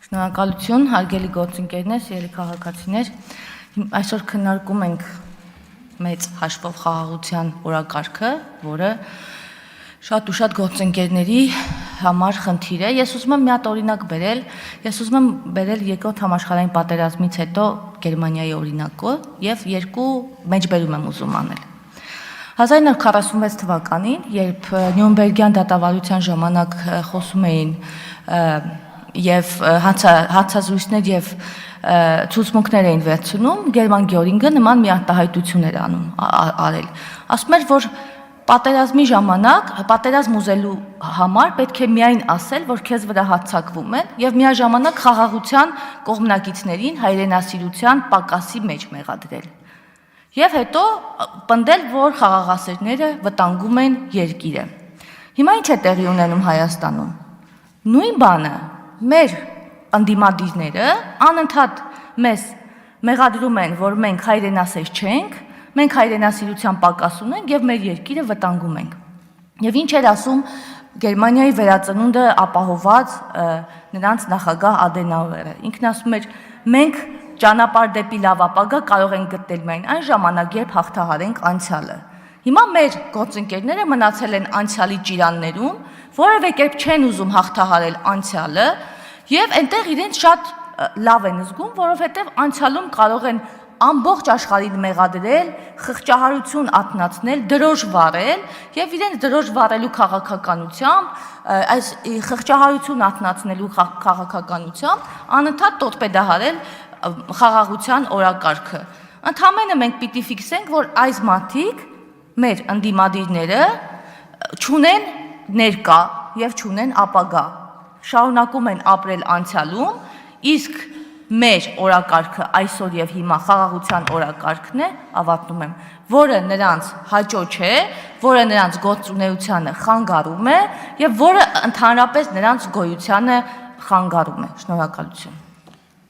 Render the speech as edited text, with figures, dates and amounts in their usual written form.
Շնորհակալություն, հարգելի գործընկերներ, սիրելի քաղաքացիներ, այսօր քննարկում ենք մեծ հաշվով խաղաղության օրակարգը, որը շատ ու շատ գործընկերների համար խնդիր է։ Ես ուզում եմ մի հատ օրինակ բերել, ես ուզում եմ բերել երկրորդ համաշխարհային պատերազմից հետո Գերմանիայի օրինակը եւ երկու մեջբերում եմ ուզում անել։ 1946 թվականին, երբ Նյուրնբերգյան դատավարության ժամանակ խոսում էին եւ հացազրույցներ եւ ցուցմունքներ էին վերցնում, Գերման Գյորինգը նման մի արտահայտություն էր արել։ Ասում էր, որ պատերազմի ժամանակ, պատերազմ ուզելու համար պետք է միայն ասել, որ քեզ վրա հարձակվում են եւ միաժամանակ խաղաղության կողմնակիցներին հայրենասիրության պակասի մեջ մեղադրել։ Եվ հետո պնդել, որ խաղաղասերները վտանգում են երկիրը։ Հիմա ինչ է տեղի ունենում Հայաստանում։ Նույն բանը մեր անդիմադիրները անընդհատ մեզ մեղադրում են, որ մենք հայրենասեր չենք, մենք հայրենասիրության պակաս ունենք եւ մեր երկիրը վտանգում ենք։ Եվ ինչ էր ասում Գերմանիայի վերածնունդը ապահոված նրանց նախագահ Ադենաուերը։ Ինքն ասում էր, մենք ճանապարհ դեպի լավ ապագա կարող ենք գտնել միայն այն ժամանակ, երբ հաղթահարենք անցյալը։ Հիմա մեր գործընկերները մնացել են անցյալի ճիրաններում, որևէ կերպ չեն ուզում հաղթահարել անցյալը եւ այնտեղ իրենց շատ լավ են զգում, որովհետեւ անցյալում կարող են ամբողջ աշխարհին մեղադրել, խղճահարություն ակնացնել, դրոշ վառել եւ իրենց դրոշ վառելու քաղաքականությամբ, այս խղճահարություն ակնացնելու քաղաքականությամբ անընդհատ տոտպեդահարել խաղաղության օրակարգը։ Ընդհանրապես մենք պիտի ֆիքսենք, որ այս մարդիկ մեր ընդդիմադիրները չունեն ներկա եւ չունեն ապագա։ Շարունակում են ապրել անցյալում, իսկ մեր օրակարգը այսօր եւ հիմա խաղաղության օրակարգն է, ավարտնում եմ, որը նրանց հաճո չէ, որը նրանց գործունեությանը խանգարում է եւ որը ընդհանրապես նրանց գոյությանը խանգարում է։ Շնորհակալություն։